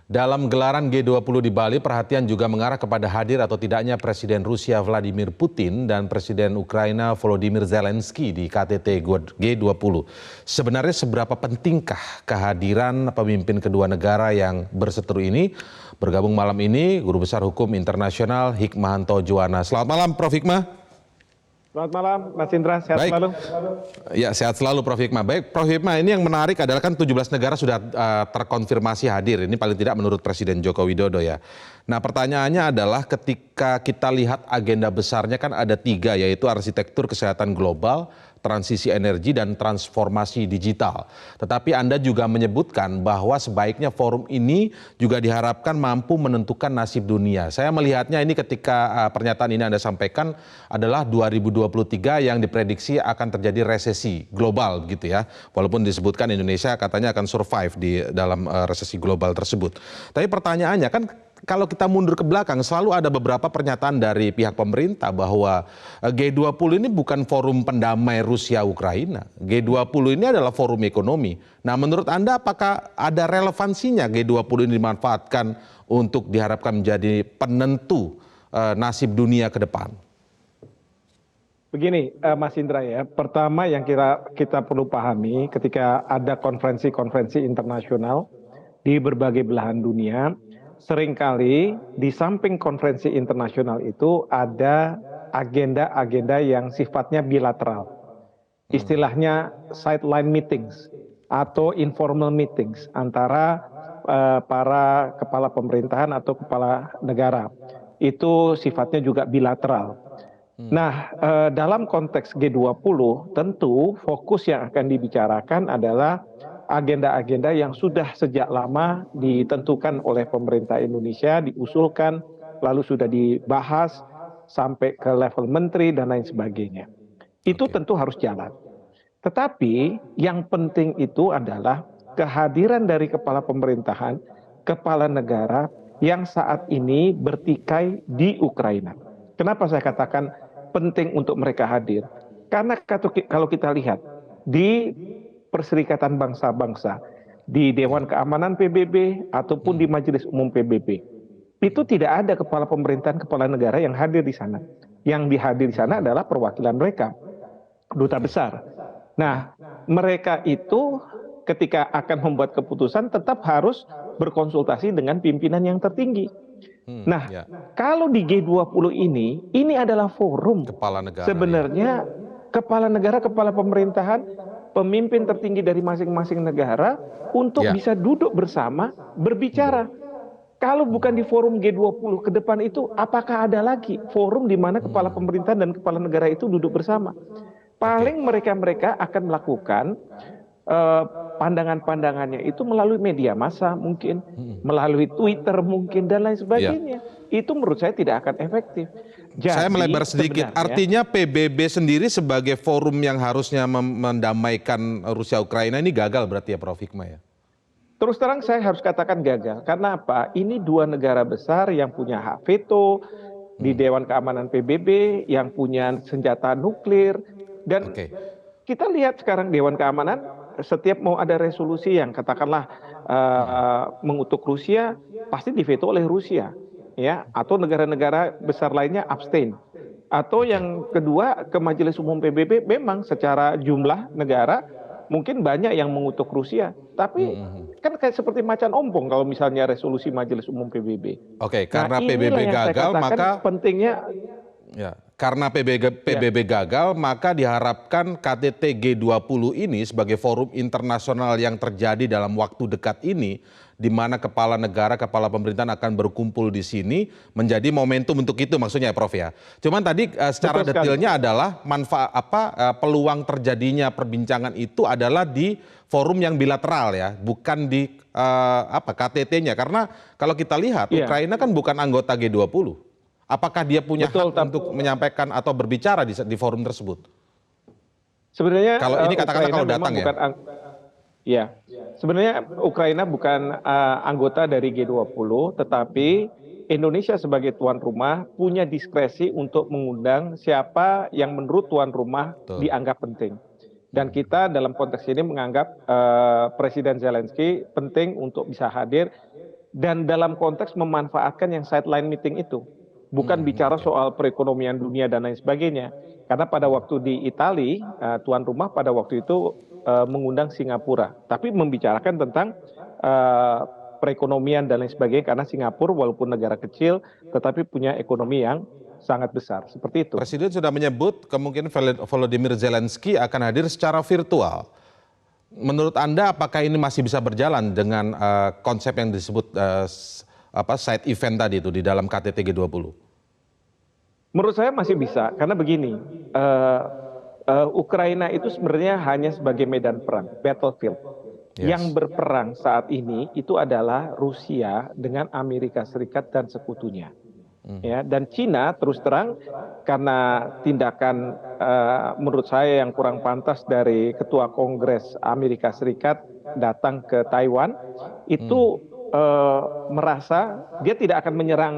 Dalam gelaran G20 di Bali, perhatian juga mengarah kepada hadir atau tidaknya Presiden Rusia Vladimir Putin dan Presiden Ukraina Volodymyr Zelensky di KTT G20. Sebenarnya seberapa pentingkah kehadiran pemimpin kedua negara yang berseteru ini? Bergabung malam ini Guru Besar Hukum Internasional Hikmahanto Juwana. Selamat malam Prof. Hikmah. Selamat malam, Mas Indra. Sehat Baik. selalu. Ya, sehat selalu Prof. Hikmah. Baik, Prof. Hikmah, ini yang menarik adalah kan 17 negara sudah terkonfirmasi hadir. Ini paling tidak menurut Presiden Joko Widodo ya. Nah, pertanyaannya adalah ketika kita lihat agenda besarnya kan ada 3, yaitu arsitektur kesehatan global, transisi energi, dan transformasi digital. Tetapi Anda juga menyebutkan bahwa sebaiknya forum ini juga diharapkan mampu menentukan nasib dunia. Saya melihatnya ini ketika pernyataan ini Anda sampaikan adalah 2023 yang diprediksi akan terjadi resesi global begitu ya. Walaupun disebutkan Indonesia katanya akan survive di dalam resesi global tersebut. Tapi pertanyaannya kan kalau kita mundur ke belakang selalu ada beberapa pernyataan dari pihak pemerintah bahwa G20 ini bukan forum pendamai Rusia-Ukraina. G20 ini adalah forum ekonomi. Nah, menurut Anda apakah ada relevansinya G20 ini dimanfaatkan untuk diharapkan menjadi penentu nasib dunia ke depan? Begini, Mas Indra ya. Pertama yang kita perlu pahami ketika ada konferensi-konferensi internasional di berbagai belahan dunia, seringkali di samping konferensi internasional itu ada agenda-agenda yang sifatnya bilateral. Istilahnya sideline meetings atau informal meetings antara para kepala pemerintahan atau kepala negara. Itu sifatnya juga bilateral. Nah, dalam konteks G20 tentu fokus yang akan dibicarakan adalah agenda-agenda yang sudah sejak lama ditentukan oleh pemerintah Indonesia, diusulkan, lalu sudah dibahas sampai ke level menteri dan lain sebagainya. Itu tentu harus jalan. Tetapi yang penting itu adalah kehadiran dari kepala pemerintahan, kepala negara yang saat ini bertikai di Ukraina. Kenapa saya katakan penting untuk mereka hadir? Karena kalau kita lihat di Perserikatan Bangsa-Bangsa, di Dewan Keamanan PBB ataupun di Majelis Umum PBB, itu tidak ada kepala pemerintahan, kepala negara yang hadir di sana. Yang dihadir di sana adalah perwakilan mereka, duta besar. Nah, mereka itu ketika akan membuat keputusan tetap harus berkonsultasi dengan pimpinan yang tertinggi. Nah, kalau di G20 ini adalah forum Kepala negara, sebenarnya kepala negara, kepala pemerintahan, pemimpin tertinggi dari masing-masing negara untuk bisa duduk bersama berbicara. Kalau bukan di forum G20 ke depan itu, apakah ada lagi forum di mana kepala pemerintahan dan kepala negara itu duduk bersama? Paling mereka akan melakukan pandangan-pandangannya itu melalui media massa mungkin, melalui Twitter mungkin, dan lain sebagainya. Itu menurut saya tidak akan efektif. Jadi, saya melebar sedikit, artinya PBB sendiri sebagai forum yang harusnya mendamaikan Rusia-Ukraina ini gagal berarti ya Prof. Hikmah ya? Terus terang saya harus katakan gagal. Karena apa? Ini 2 negara besar yang punya hak veto di Dewan Keamanan PBB, yang punya senjata nuklir. Dan kita lihat sekarang Dewan Keamanan, setiap mau ada resolusi yang katakanlah mengutuk Rusia, pasti diveto oleh Rusia, ya, atau negara-negara besar lainnya abstain. Atau yang kedua, ke Majelis Umum PBB memang secara jumlah negara mungkin banyak yang mengutuk Rusia, tapi kan kayak seperti macan ompong kalau misalnya resolusi Majelis Umum PBB. Karena nah, PBB gagal maka pentingnya. Karena PBB gagal, maka diharapkan KTT G20 ini sebagai forum internasional yang terjadi dalam waktu dekat ini, di mana kepala negara, kepala pemerintahan akan berkumpul di sini, menjadi momentum untuk itu maksudnya ya Prof ya. Cuman tadi secara detailnya adalah peluang terjadinya perbincangan itu adalah di forum yang bilateral ya, bukan di KTT-nya. Karena kalau kita lihat Ukraina kan bukan anggota G20. Apakah dia punya hak untuk menyampaikan atau berbicara di forum tersebut? Sebenarnya kalau ini katakanlah kalau datang ya. Sebenarnya Ukraina bukan anggota dari G20, tetapi Indonesia sebagai tuan rumah punya diskresi untuk mengundang siapa yang menurut tuan rumah dianggap penting. Dan kita dalam konteks ini menganggap Presiden Zelensky penting untuk bisa hadir dan dalam konteks memanfaatkan yang sideline meeting itu. Bukan bicara soal perekonomian dunia dan lain sebagainya. Karena pada waktu di Itali, tuan rumah pada waktu itu mengundang Singapura. Tapi membicarakan tentang perekonomian dan lain sebagainya. Karena Singapura walaupun negara kecil, tetapi punya ekonomi yang sangat besar. Seperti itu. Presiden sudah menyebut kemungkinan Volodymyr Zelensky akan hadir secara virtual. Menurut Anda apakah ini masih bisa berjalan dengan konsep yang disebut side event tadi itu di dalam KTT G20? Menurut saya masih bisa, karena begini, Ukraina itu sebenarnya hanya sebagai medan perang, battlefield. Yes. Yang berperang saat ini itu adalah Rusia dengan Amerika Serikat dan sekutunya. Ya, dan Cina terus terang karena tindakan menurut saya yang kurang pantas dari Ketua Kongres Amerika Serikat datang ke Taiwan, itu merasa dia tidak akan menyerang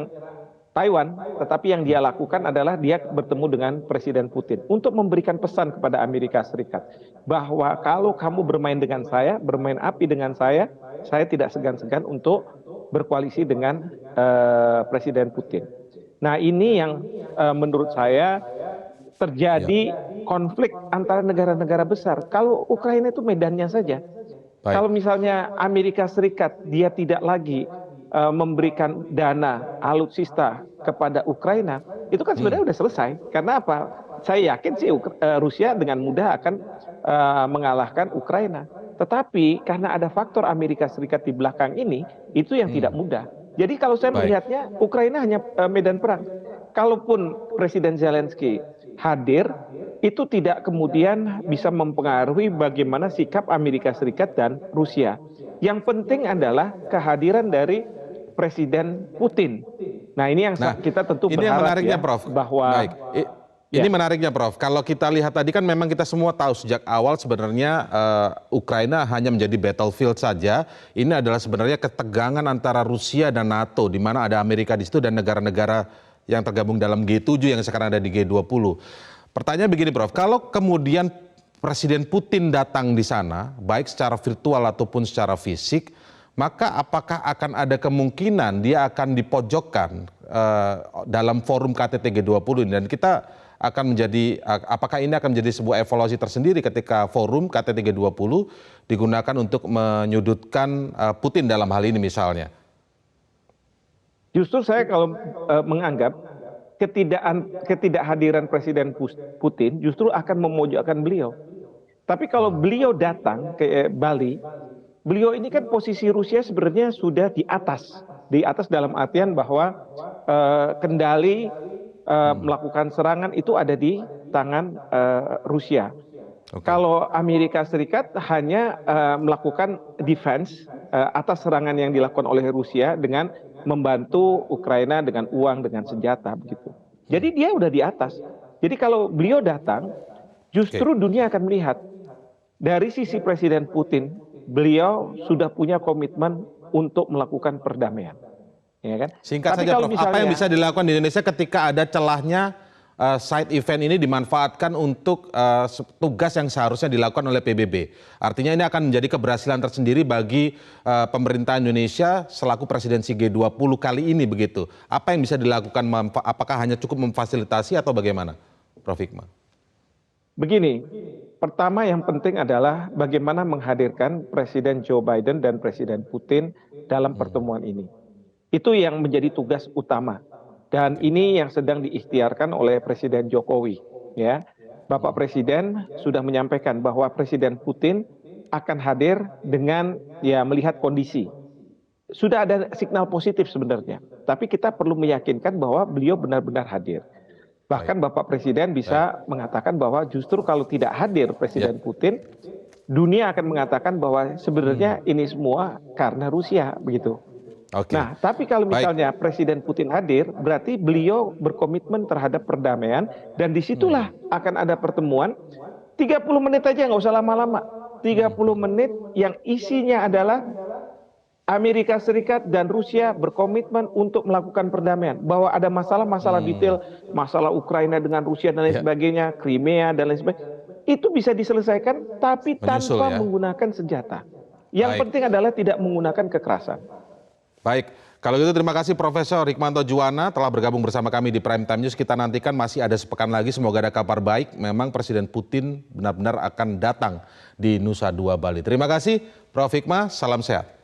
Taiwan, tetapi yang dia lakukan adalah dia bertemu dengan Presiden Putin untuk memberikan pesan kepada Amerika Serikat bahwa kalau kamu bermain dengan saya, bermain api dengan saya tidak segan-segan untuk berkoalisi dengan Presiden Putin. Nah, ini yang menurut saya terjadi konflik antara negara-negara besar. Kalau Ukraina itu medannya saja. Baik. Kalau misalnya Amerika Serikat dia tidak lagi memberikan dana alutsista kepada Ukraina, itu kan sebenarnya sudah selesai. Karena apa? Saya yakin sih Rusia dengan mudah akan mengalahkan Ukraina. Tetapi karena ada faktor Amerika Serikat di belakang ini, itu yang tidak mudah. Jadi kalau saya melihatnya, Ukraina hanya medan perang. Kalaupun Presiden Zelensky hadir, itu tidak kemudian bisa mempengaruhi bagaimana sikap Amerika Serikat dan Rusia. Yang penting adalah kehadiran dari Presiden Putin. Nah, ini yang kita tentu berharap yang menariknya, ya, Prof. bahwa Ini menariknya, Prof. Kalau kita lihat tadi kan memang kita semua tahu sejak awal sebenarnya Ukraina hanya menjadi battlefield saja. Ini adalah sebenarnya ketegangan antara Rusia dan NATO, di mana ada Amerika di situ dan negara-negara yang tergabung dalam G7 yang sekarang ada di G20. Pertanyaan begini, Prof. Kalau kemudian Presiden Putin datang di sana, baik secara virtual ataupun secara fisik, maka apakah akan ada kemungkinan dia akan dipojokkan dalam forum KTT G20 ini? Dan kita akan menjadi, apakah ini akan menjadi sebuah evaluasi tersendiri ketika forum KTT G20 digunakan untuk menyudutkan Putin dalam hal ini misalnya? Justru saya kalau menganggap ketidakhadiran Presiden Putin justru akan memojokkan beliau. Tapi kalau beliau datang ke Bali, beliau ini kan posisi Rusia sebenarnya sudah di atas dalam artian bahwa kendali melakukan serangan itu ada di tangan Rusia. Kalau Amerika Serikat hanya melakukan defense atas serangan yang dilakukan oleh Rusia dengan membantu Ukraina dengan uang, dengan senjata begitu. Jadi dia udah di atas. Jadi kalau beliau datang, justru dunia akan melihat dari sisi Presiden Putin, beliau sudah punya komitmen untuk melakukan perdamaian. Ya kan? Singkat saja, Prof. Apa yang bisa dilakukan di Indonesia ketika ada celahnya side event ini dimanfaatkan untuk tugas yang seharusnya dilakukan oleh PBB? Artinya ini akan menjadi keberhasilan tersendiri bagi pemerintah Indonesia selaku presidensi G20 kali ini begitu. Apa yang bisa dilakukan? Apakah hanya cukup memfasilitasi atau bagaimana, Prof. Hikmah? Begini, pertama yang penting adalah bagaimana menghadirkan Presiden Joe Biden dan Presiden Putin dalam pertemuan ini. Itu yang menjadi tugas utama. Dan ini yang sedang diikhtiarkan oleh Presiden Jokowi. Ya, Bapak Presiden sudah menyampaikan bahwa Presiden Putin akan hadir dengan melihat kondisi. Sudah ada signal positif sebenarnya. Tapi kita perlu meyakinkan bahwa beliau benar-benar hadir. Bahkan Bapak Presiden bisa mengatakan bahwa justru kalau tidak hadir Presiden Putin, dunia akan mengatakan bahwa sebenarnya ini semua karena Rusia, begitu. Nah, tapi kalau misalnya Presiden Putin hadir, berarti beliau berkomitmen terhadap perdamaian, dan disitulah akan ada pertemuan 30 menit aja, nggak usah lama-lama. 30 menit yang isinya adalah Amerika Serikat dan Rusia berkomitmen untuk melakukan perdamaian. Bahwa ada masalah-masalah detail, masalah Ukraina dengan Rusia dan lain sebagainya, Crimea dan lain sebagainya, itu bisa diselesaikan tapi tanpa menggunakan senjata. Yang penting adalah tidak menggunakan kekerasan. Baik, kalau gitu terima kasih Profesor Hikmanto Juwana telah bergabung bersama kami di Prime Time News. Kita nantikan masih ada sepekan lagi, semoga ada kabar baik. Memang Presiden Putin benar-benar akan datang di Nusa Dua Bali. Terima kasih Prof. Hikmah, salam sehat.